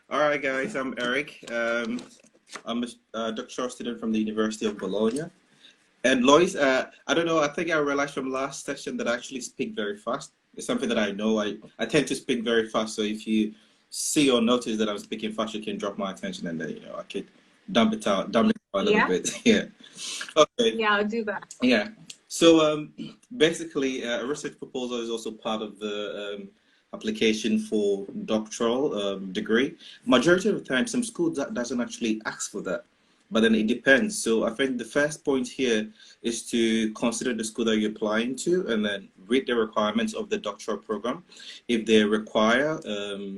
All right, guys, I'm Eric. I'm a doctoral student from the University of Bologna. And Lois, I don't know, I think I realized from last session that I actually speak very fast. It's something that I know. I tend to speak very fast. So if you see or notice that I'm speaking fast, you can drop my attention and then, I could dump it out a little Yeah, bit. Yeah. Okay. yeah, I'll do that. Yeah. So basically, a research proposal is also part of the application for doctoral degree. Majority of the time, some schools that doesn't actually ask for that, but then it depends. So I think the first point here is to consider the school that you're applying to, and then read the requirements of the doctoral program. If they require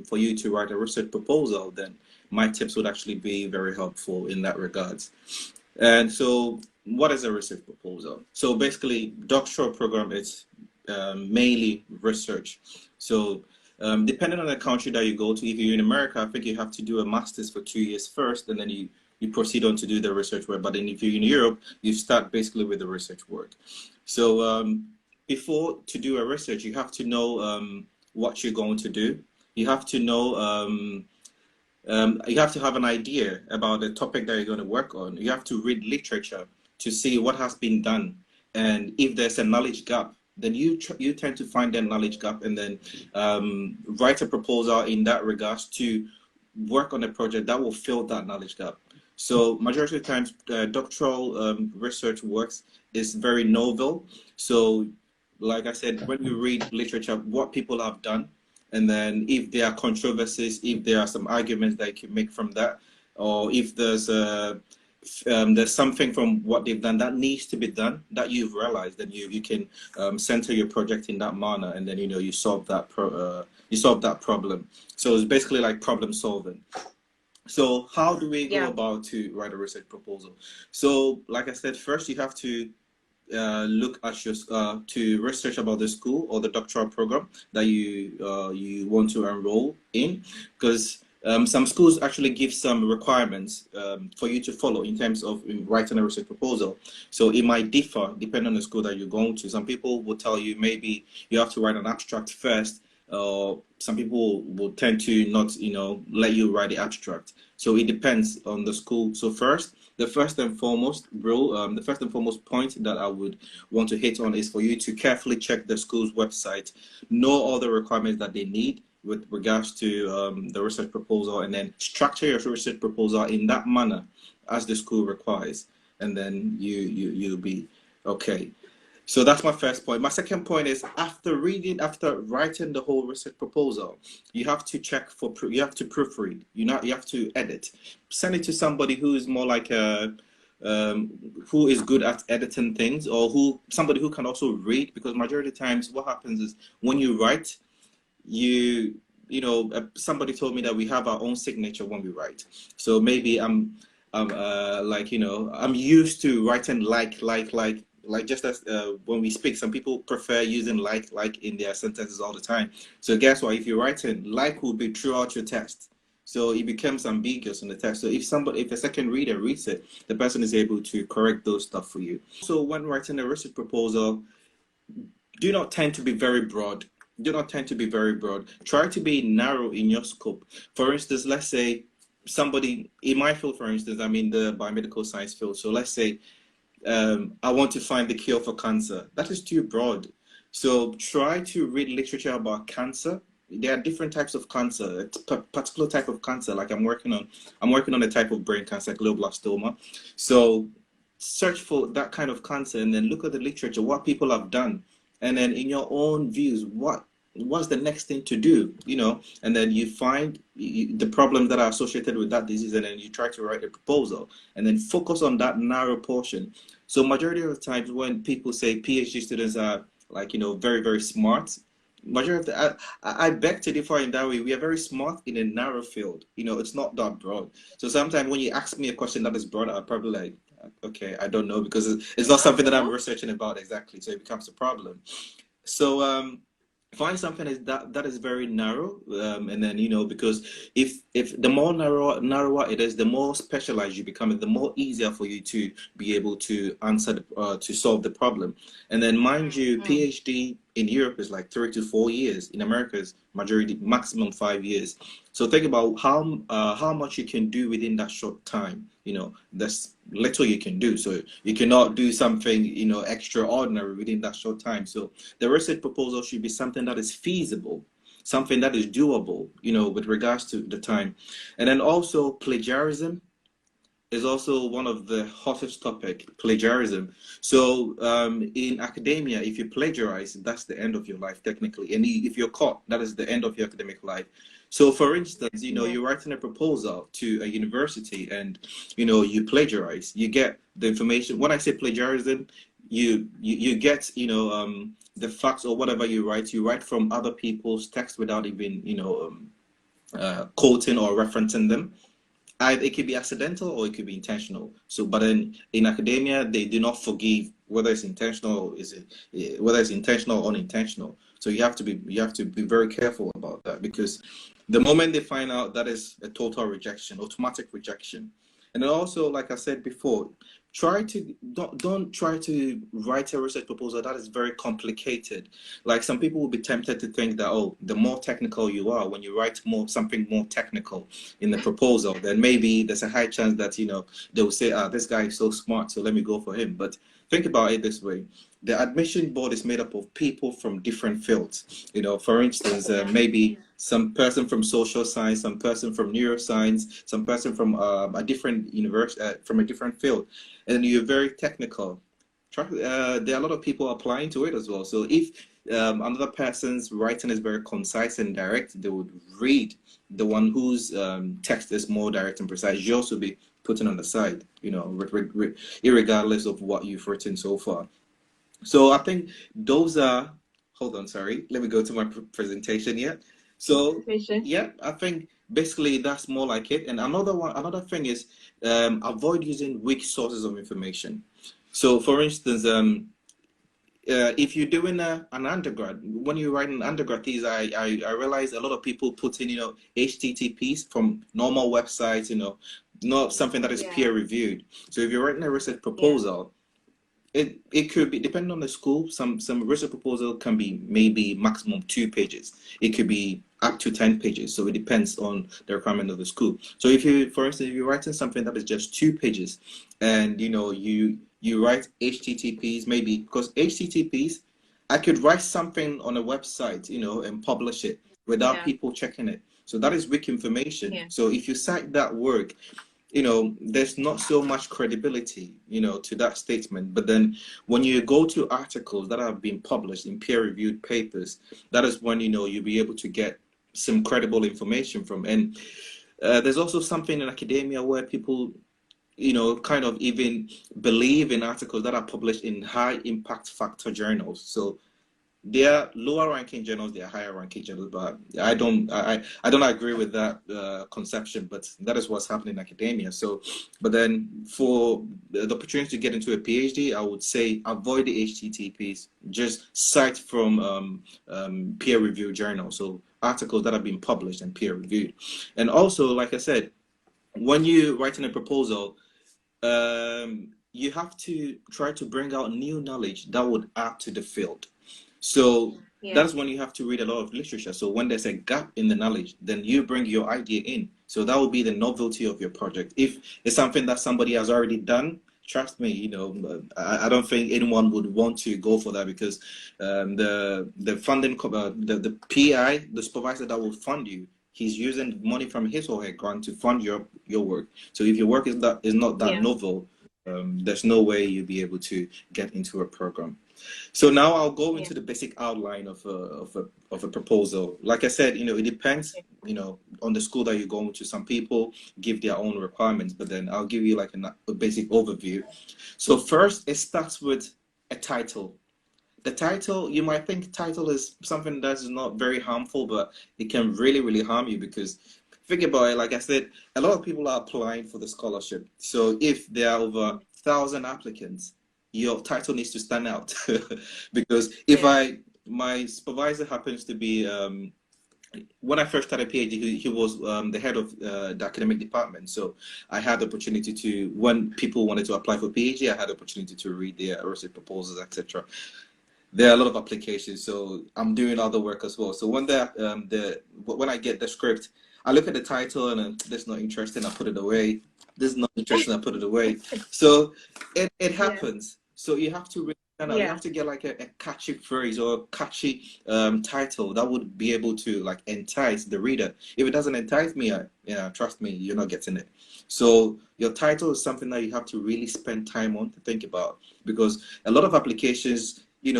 for you to write a research proposal, then my tips would actually be very helpful in that regards. And so, what is a research proposal? So basically, doctoral program is mainly research. So depending on the country that you go to, if you're in America, I think you have to do a master's for 2 years first, and then you proceed on to do the research work. But then if you're in Europe, you start basically with the research work. So before to do a research, you have to know what you're going to do. You have to know you have to have an idea about the topic that you're going to work on. You have to read literature to see what has been done, and if there's a knowledge gap, then you tend to find that knowledge gap, and then write a proposal in that regards to work on a project that will fill that knowledge gap. So majority of the times, doctoral research works is very novel. So, like I said, when you read literature, what people have done, and then if there are controversies, if there are some arguments that you can make from that, or if there's something from what they've done that needs to be done that you've realized, then you can center your project in that manner, and then you solve that problem. So it's basically like problem solving. So how do we go Yeah, about to write a research proposal? So like I said, first you have to look at your to research about the school or the doctoral program that you want to enroll in, because some schools actually give some requirements for you to follow in terms of writing a research proposal. So it might differ depending on the school that you're going to. Some people will tell you maybe you have to write an abstract first, or some people will tend to not, let you write the abstract. So it depends on the school. So the first and foremost rule, the first and foremost point that I would want to hit on is for you to carefully check the school's website, know all the requirements that they need with regards to the research proposal, and then structure your research proposal in that manner as the school requires, and then you'll be okay. So that's my first point. My second point is after writing the whole research proposal, you have to you have to proofread. You have to edit. Send it to somebody who is more like who is good at editing things, or somebody who can also read. Because majority of the times, what happens is when you write, somebody told me that we have our own signature when we write. So maybe I'm used to writing like just as when we speak, some people prefer using like in their sentences all the time. So guess what? If you're writing, like will be throughout your text. So it becomes ambiguous in the text. So if a second reader reads it, the person is able to correct those stuff for you. So when writing a research proposal, do not tend to be very broad. Do not tend to be very broad. Try to be narrow in your scope. For instance, let's say somebody in my field, for instance, I'm in the biomedical science field. So let's say I want to find the cure for cancer. That is too broad. So try to read literature about cancer. There are different types of cancer. A particular type of cancer, like I'm working on a type of brain cancer, glioblastoma. So search for that kind of cancer, and then look at the literature, what people have done, and then in your own views, what's the next thing to do, and then you find the problems that are associated with that disease, and then you try to write a proposal, and then focus on that narrow portion. So majority of the times when people say PhD students are like, very, very smart, majority of I beg to differ in that way. We are very smart in a narrow field. It's not that broad. So sometimes when you ask me a question that is broad, I'm probably like, okay, I don't know, because it's not something that I'm researching about exactly. So it becomes a problem. So find something that is very narrow, and then because if the more narrower it is, the more specialized you become, and the more easier for you to be able to answer to solve the problem. And then mind you, PhD In Europe, it's like 3 to 4 years. In America, it's majority maximum 5 years. So think about how much you can do within that short time. There's little you can do. So you cannot do something extraordinary within that short time. So the research proposal should be something that is feasible, something that is doable, with regards to the time. And then also plagiarism is also one of the hottest topic, plagiarism. So in academia, if you plagiarize, that's the end of your life technically. And if you're caught, that is the end of your academic life. So for instance, you're writing a proposal to a university and, you plagiarize, you get the information. When I say plagiarism, you get, the facts or whatever you write from other people's text without even, quoting or referencing them. It could be accidental or it could be intentional. So, but in academia, they do not forgive whether it's intentional or whether it's intentional or unintentional. So you have to be very careful about that, because the moment they find out, that is a total rejection, automatic rejection. And then also, like I said before, don't try to write a research proposal that is very complicated. Like some people will be tempted to think that, oh, the more technical you are, when you write something more technical in the proposal, then maybe there's a high chance that they will say, this guy is so smart, so let me go for him. But think about it this way: the admission board is made up of people from different fields. For instance, maybe some person from social science, some person from neuroscience, some person from a different university, from a different field, and you're very technical. There are a lot of people applying to it as well. So if another person's writing is very concise and direct, they would read the one whose text is more direct and precise. You also be putting on the side, irregardless of what you've written so far. So I think those are. Hold on, sorry. Let me go to my presentation yet. So yeah, I think basically that's more like it. And another thing is avoid using weak sources of information. So for instance, if you're doing an undergrad, when you write an undergrad thesis, I realize a lot of people put in HTTPs from normal websites, not something that is peer reviewed. So if you're writing a research proposal, it could be, depending on the school, some research proposal can be maybe maximum 2 pages. It could be up to 10 pages. So it depends on the requirement of the school. So if you, for instance, if you're writing something that is just 2 pages and you write HTTPs, maybe, because HTTPs, I could write something on a website, and publish it without people checking it. So that is weak information. So if you cite that work, there's not so much credibility, to that statement. But then when you go to articles that have been published in peer-reviewed papers, that is when, you'll be able to get some credible information from. And there's also something in academia where people, kind of even believe in articles that are published in high impact factor journals. So they are lower ranking journals, they are higher ranking journals, but I don't agree with that conception, but that is what's happening in academia. So, but then for the opportunity to get into a PhD, I would say avoid the HTTPs, just cite from peer-reviewed journals, so articles that have been published and peer-reviewed. And also, like I said, when you're writing a proposal, you have to try to bring out new knowledge that would add to the field. So that's when you have to read a lot of literature. So when there's a gap in the knowledge, then you bring your idea in. So that will be the novelty of your project. If it's something that somebody has already done, trust me, I don't think anyone would want to go for that, because the funding, the PI, the supervisor that will fund you, he's using money from his or her grant to fund your work. So if your work is not that novel, there's no way you'll be able to get into a program. So now I'll go into the basic outline of a proposal. Like I said, it depends, on the school that you're going to. Some people give their own requirements, but then I'll give you like a basic overview. So first, it starts with a title. The title, you might think title is something that's not very harmful, but it can really, really harm you, because think about it. Like I said, a lot of people are applying for the scholarship. So if there are over 1,000 applicants, your title needs to stand out. Because if my supervisor happens to be, when I first started PhD, he was the head of the academic department. So I had the opportunity to, when people wanted to apply for PhD, I had the opportunity to read their research proposals, etc. there are a lot of applications, so I'm doing other work as well. So when I get the script, I look at the title and this is not interesting, I put it away. This is not interesting, I put it away. So it Yeah. happens. So you have to really stand out. You Yeah. have to get like a catchy phrase or a catchy title that would be able to like entice the reader. If it doesn't entice me, yeah, trust me, you're not getting it. So your title is something that you have to really spend time on to think about, because a lot of applications, it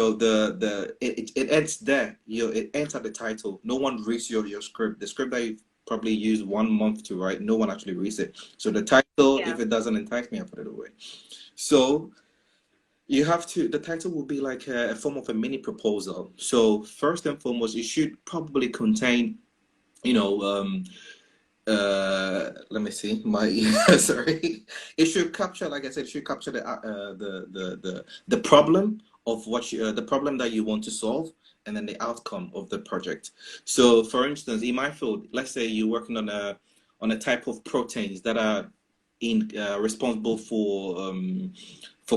ends there. It ends at the title. No one reads your script. The script that you probably used 1 month to write, no one actually reads it. So the title, Yeah. if it doesn't entice me, I put it away. So you have to, the title will be like a form of a mini proposal. So first and foremost, it should probably contain, you know, let me see my sorry, it should capture, like I said, it should capture the problem of the problem that you want to solve, and then the outcome of the project. So for instance, in my field, let's say you're working on a type of proteins that are in responsible for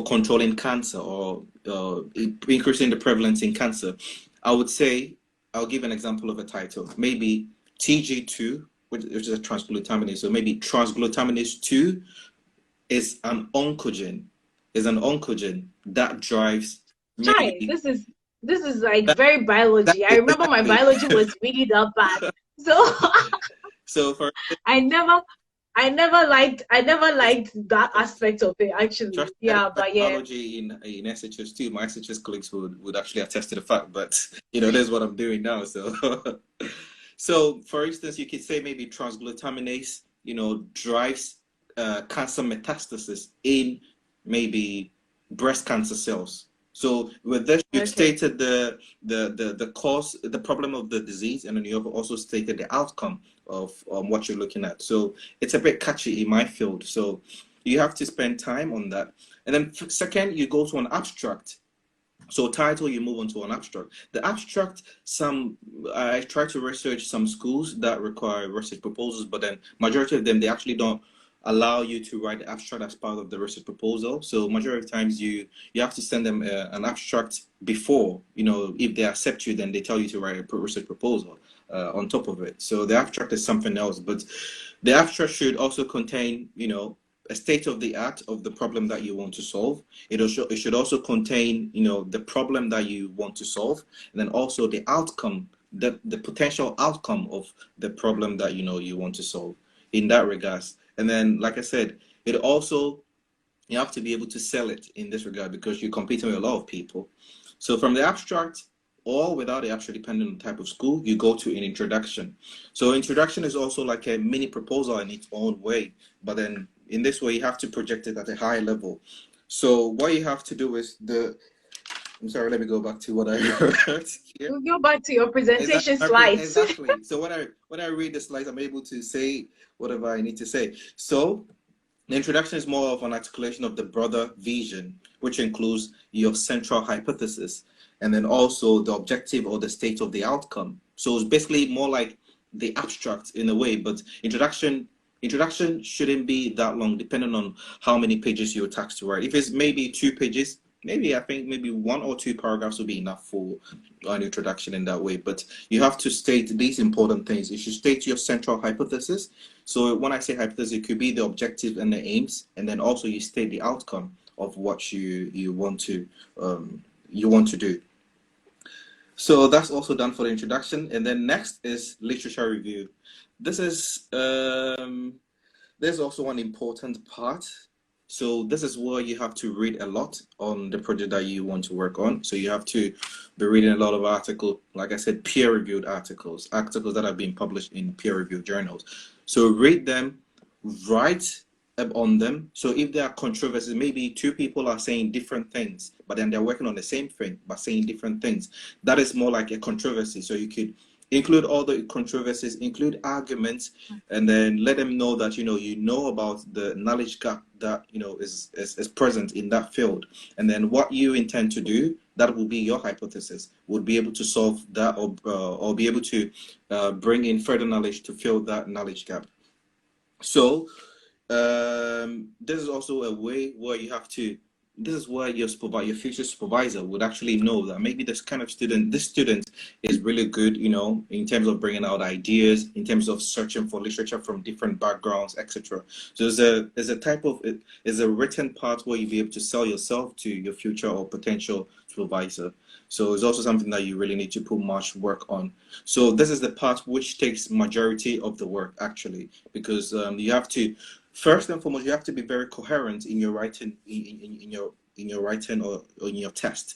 controlling cancer, or increasing the prevalence in cancer. I would say, I'll give an example of a title, maybe TG2, which is a transglutaminase. So maybe transglutaminase 2 is an oncogen that drives Chai, maybe this is like that, very biology. I remember my exactly. biology was really that bad. So So for I never I never liked that aspect of it actually. trust me, I didn't Yeah, like but yeah. biology in SHS too. My SHS colleagues would actually attest to the fact, but that's what I'm doing now. So so for instance, you could say maybe transglutaminase, drives cancer metastasis in maybe breast cancer cells. So with this, you've Okay. stated the cause, the problem of the disease, and then you have also stated the outcome of what you're looking at. So it's a bit catchy in my field. So you have to spend time on that. And then second, you go to an abstract. So title, you move on to an abstract. The abstract, I try to research some schools that require research proposals, but then majority of them, they actually don't allow you to write the abstract as part of the research proposal. So majority of times you have to send them an abstract before, if they accept you, then they tell you to write a research proposal on top of it. So the abstract is something else, but the abstract should also contain, a state of the art of the problem that you want to solve. It should also contain, the problem that you want to solve, and then also the outcome, the potential outcome of the problem that you want to solve in that regards. And then, like I said, it also, you have to be able to sell it in this regard, because you're competing with a lot of people. So from the abstract, or without the abstract, depending on the type of school, you go to an introduction. So introduction is also like a mini proposal in its own way, but then in this way, you have to project it at a high level. So what you have to do is I'm sorry, let me go back to what I wrote here. We'll go back to your Exactly, presentation slides. exactly. So when I read the slides, I'm able to say whatever I need to say. So the introduction is more of an articulation of the broader vision, which includes your central hypothesis, and then also the objective or the state of the outcome. So it's basically more like the abstract in a way, but introduction shouldn't be that long, depending on how many pages you're tasked to write. If it's maybe 2 pages, maybe I think maybe 1 or 2 paragraphs will be enough for an introduction in that way. But you have to state these important things. You should state your central hypothesis. So when I say hypothesis, it could be the objective and the aims, and then also you state the outcome of what you want to do. So that's also done for the introduction, and then next is literature review. This is there's also an important part. So this is where you have to read a lot on the project that you want to work on. So you have to be reading a lot of articles, like I said, peer-reviewed articles that have been published in peer-reviewed journals. So read them, write on them. So if there are controversies, maybe two people are saying different things, but then they're working on the same thing, but saying different things. That is more like a controversy. So you could include all the controversies, include arguments, and then let them know that you know about the knowledge gap that is present in that field, and then what you intend to do, that will be your hypothesis, would be able to solve that, or be able to bring in further knowledge to fill that knowledge gap. So this is also a way where you have to this is where your future supervisor would actually know that maybe this student is really good, in terms of bringing out ideas, in terms of searching for literature from different backgrounds, etc. So there's a written part where you'll be able to sell yourself to your future or potential supervisor. So it's also something that you really need to put much work on. So this is the part which takes majority of the work actually, because you have to, first and foremost, you have to be very coherent in your writing, in your writing or in your test.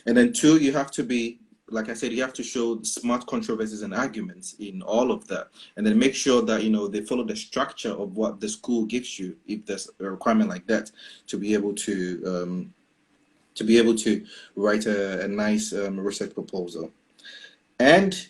And then two, you have to be, like I said, you have to show smart controversies and arguments in all of that, and then make sure that they follow the structure of what the school gives you, if there's a requirement like that, to be able to write a nice research proposal. And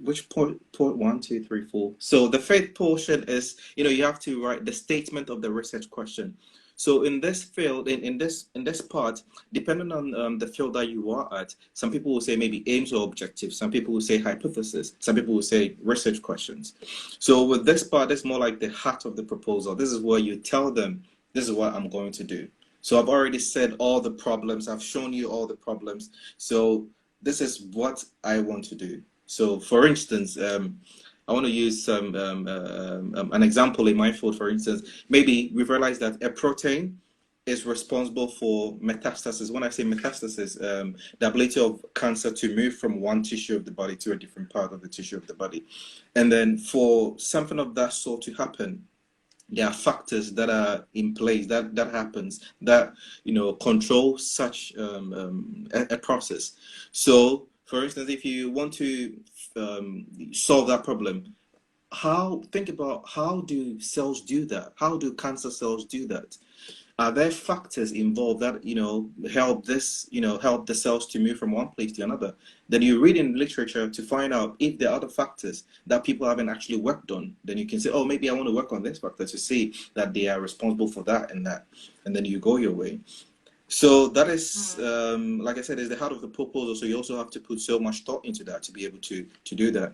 which point 1, 2, 3, 4. So the fifth portion is, you have to write the statement of the research question. So in this field, in this part, depending on the field that you are at, some people will say maybe aims or objectives. Some people will say hypothesis. Some people will say research questions. So with this part, it's more like the heart of the proposal. This is where you tell them, this is what I'm going to do. So I've already said all the problems. I've shown you all the problems. So this is what I want to do. So for instance, I want to use an example in my field. For instance, maybe we've realized that a protein is responsible for metastasis. When I say metastasis, the ability of cancer to move from one tissue of the body to a different part of the tissue of the body. And then for something of that sort to happen, there are factors that are in place that happens that control such a process. So for instance, if you want to solve that problem, think about how do cells do that? How do cancer cells do that? Are there factors involved that help the cells to move from one place to another? Then you read in literature to find out if there are other factors that people haven't actually worked on. Then you can say, oh, maybe I want to work on this factor to see that they are responsible for that and that, and then you go your way. So that is, like I said, is the heart of the proposal. So you also have to put so much thought into that to be able to do that.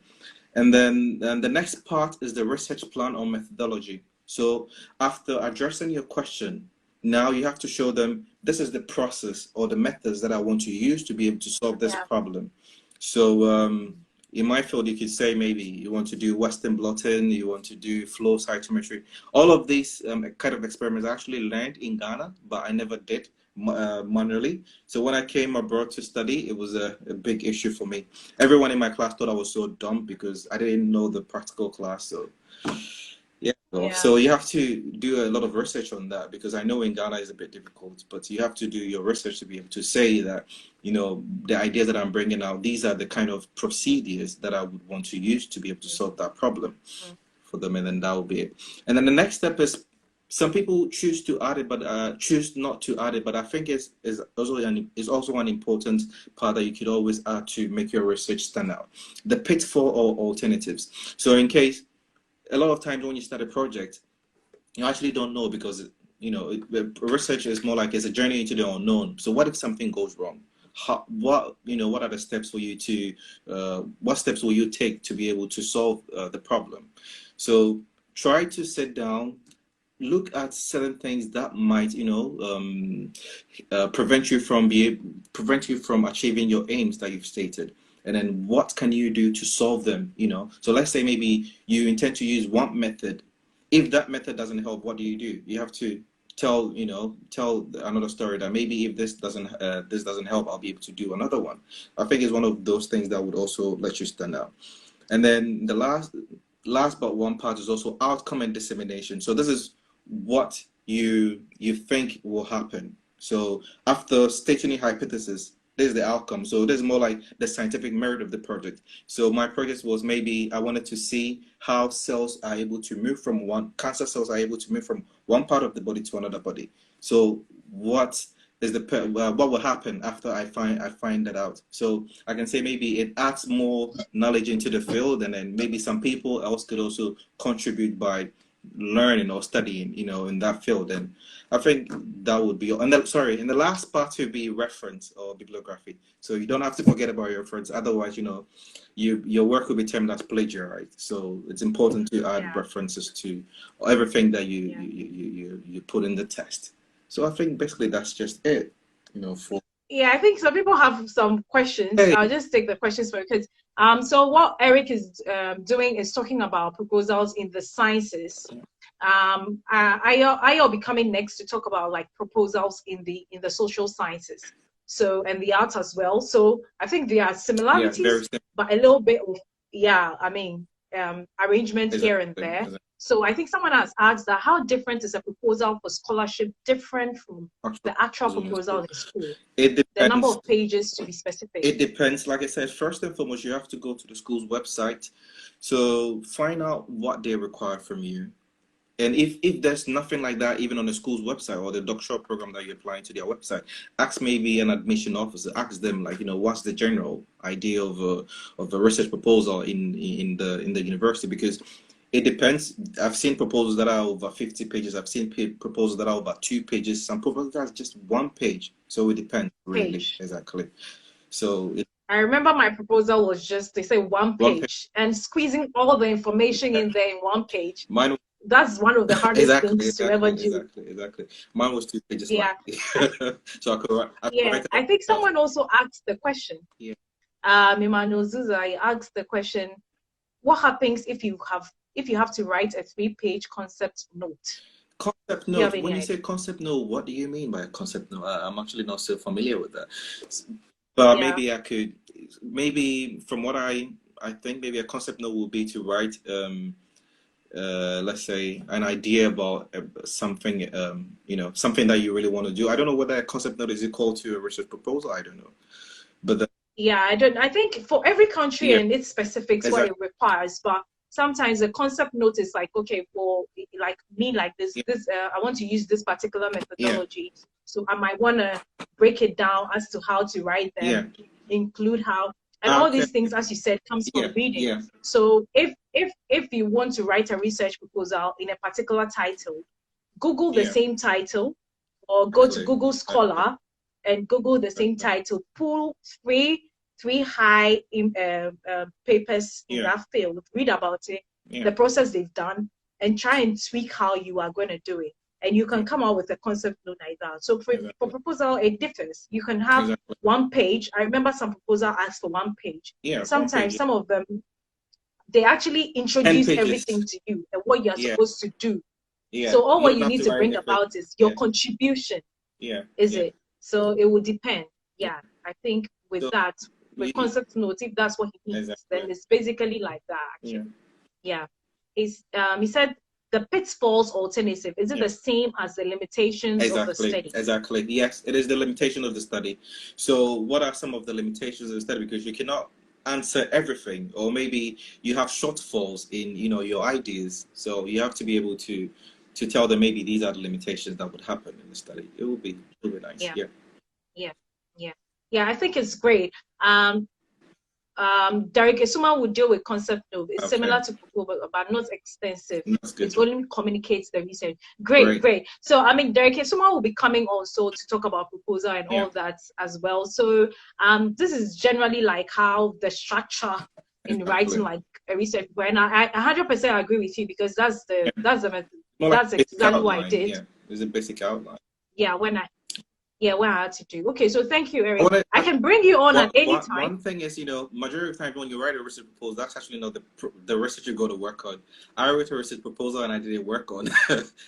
And then the next part is the research plan or methodology. So after addressing your question, now you have to show them, this is the process or the methods that I want to use to be able to solve this problem. So in my field, you could say maybe you want to do Western blotting, you want to do flow cytometry. All of these kind of experiments I actually learned in Ghana, but I never did manually. So when I came abroad to study, it was a big issue for me. Everyone in my class thought I was so dumb because I didn't know the practical class. So so you have to do a lot of research on that, because I know in Ghana is a bit difficult, but you have to do your research to be able to say that, the ideas that I'm bringing out, these are the kind of procedures that I would want to use to be able to solve that problem for them, and then that will be it. And then the next step is, some people choose to add it, but choose not to add it. But I think is also an important part that you could always add to make your research stand out. The pitfall or alternatives. So in case, a lot of times when you start a project, you actually don't know, because research is more like it's a journey into the unknown. So what if something goes wrong? What are the steps for you to what steps will you take to be able to solve the problem? So try to sit down, look at certain things that might prevent you from achieving your aims that you've stated. And then what can you do to solve them? So let's say maybe you intend to use one method. If that method doesn't help, what do? You have to tell another story that maybe if this doesn't help, I'll be able to do another one. I think it's one of those things that would also let you stand out. And then the last but one part is also outcome and dissemination. So this is what you think will happen. So after stating a hypothesis, this is the outcome. So this is more like the scientific merit of the project. So my project was, maybe I wanted to see how cells are able to move from cancer cells are able to move from one part of the body to another body. So what will happen after I find that out? So I can say maybe it adds more knowledge into the field, and then maybe some people else could also contribute by learning or studying, in that field. And I think that would be, and the last part would be reference or bibliography. So you don't have to forget about your reference. Otherwise, your work will be termed as plagiarized. So it's important to add references to everything that you put in the test. So I think basically that's just it. For Yeah, I think some people have some questions. hey, I'll just take the questions for because so what Eric is doing is talking about proposals in the sciences. I'll be coming next to talk about like proposals in the social sciences. So and the arts as well. So I think there are yeah, very similarities, simple. but a little bit of arrangement here and Exactly. there. So I think someone has asked that how different is a proposal for scholarship different from Actual the actual proposal in proposal school. in school? It The number depends. of pages to be specific. It depends. Like I said, first and foremost, you have to go to the school's website. So find out what they require from you. And if there's nothing like that, even on the school's website or the doctoral program that you're applying to their website, ask maybe an admission officer. Ask them like, what's the general idea of a research proposal in the university, because it depends. I've seen proposals that are over 50 pages. I've seen proposals that are over 2 pages. Some proposals that are just 1 page. So it depends, really. Page. Exactly. So I remember my proposal was just, they say one 1 page. page, and squeezing all the information in there in one page. Mine. That's one of the hardest Exactly, things to ever exactly, do. exactly, exactly. Mine was 2 pages Yeah. long. So I could Yeah. write it I up think myself. someone also asked the question. Yeah. Emmanuel Zuza asked the question, what happens if you have to write a 3-page concept note? Concept Do you have note. any When you idea? say concept note, what do you mean by a concept note? I'm actually not so familiar with that. But Yeah. maybe I could, maybe from what I think maybe a concept note would be to write, let's say an idea about something, something that you really want to do. I don't know whether a concept note is equal to a research proposal. I don't know. But Yeah, I think for every country yeah, and its specifics what it exactly. requires, but sometimes the concept note is like, okay, for like me, like Yeah, this I want to use this particular yeah, methodology, so I might want to break it down as to how to write yeah. them, include how, and Ah, all okay. these things, as you said, comes Yeah, from reading. yeah, So if you want to write a research proposal in a particular title, Google the yeah. same title, or go to Exactly. Google Exactly. Scholar and Google the same Exactly. title, pull three high papers in Yeah, that field, read about it, yeah, the process they've done, and try and tweak how you are going to do it. And you yeah. can come out with a concept note like that. So for Exactly. proposal, it differs. You can have Exactly. 1 page. I remember some proposal asked for 1 page. Yeah, 1 page. Sometimes some of them, they actually 10 introduce pages. everything to you and what you're Yeah, supposed to do. yeah. So all You what don't you have need to to write bring everything. about is your Yeah, contribution, yeah, is yeah, it? So it will depend. yeah. Yeah, I think with So that, with you concept note, if that's what he means, then exactly. it's basically like that Yeah, actually. Yeah. He said the pitfalls alternative, is it yeah. the same as the limitations of the Exactly, study? exactly. Yes, it is the limitation of the study. So, what are some of the limitations of the study? Because you cannot answer everything, or maybe you have shortfalls in, your ideas. So you have to be able to tell them maybe these are the limitations that would happen in the study. It will be nice. Yeah, Yeah. yeah, yeah. Yeah, I think it's great. Derek Esuma would deal with concept note. It's Okay. similar to proposal, but not extensive. That's It good. only communicates the research. Great, Great. great. So, I mean, Derek Esuma will be coming also to talk about proposal and Yeah. all that as well. So, this is generally like how the structure in writing Exactly. like a research. When I 100% agree with you because Yeah. that's the method. More like That's a basic exactly what I outline. did. Yeah. There's a basic outline. Yeah, when I had to do. Okay, so thank you, I Eric. want I to can bring you on one, at any one, time. one thing is, majority of the time when you write a research proposal, that's actually not the research you go to work on. I wrote a research proposal and I didn't work on.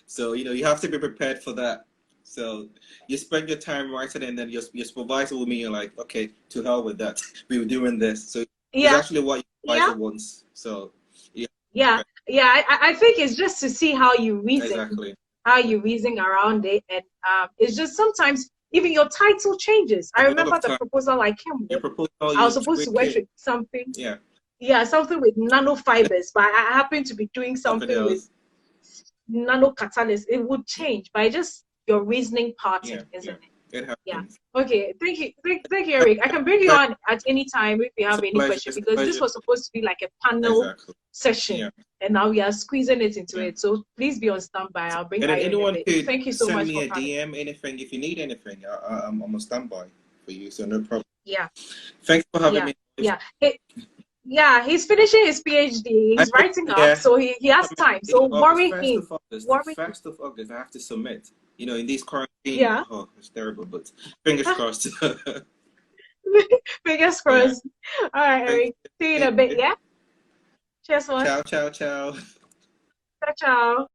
So, you have to be prepared for that. So you spend your time writing and then your supervisor will mean you're like, okay, to hell with that. We were doing this. So it's Yeah, actually what your yeah. supervisor wants. So yeah, Yeah, yeah. I think it's just to see exactly. how you reason around it, and it's just sometimes even your title changes. I A lot remember of the time proposal I came your with. proposal, I you was supposed to tweak work it. with something, Yeah, yeah, something with nanofibers, but I happened to be doing something something with else. nanocatalyst. It would change, but just your reasoning Yeah, pattern, yeah. isn't it? It Yeah. happens. Okay. Thank you, Eric. I can bring you on at any time if you It's have a any pleasure. question It's a because this pleasure. was supposed to be like a panel Exactly. session, Yeah. and now we are squeezing it into Yeah. it. So please be on standby. I'll bring And then you in a anyone bit. could Thank you so send much me for a coming. DM, anything. If you need anything, I'm on standby for you, so no problem. Yeah. Thanks for having Yeah. me. Yeah. Yeah. He's finishing his PhD. I He's know, writing up, yeah, so he has time. in So August, worry 1st him. of August, Worry him. 1st of August, I have to submit. You know, in this quarantine, Yeah. oh, it's terrible, but fingers crossed. Fingers Yeah. crossed. All right, Thank Eric. See you in you. a bit, yeah? Cheers, one. Ciao, ciao, ciao. Ciao, ciao.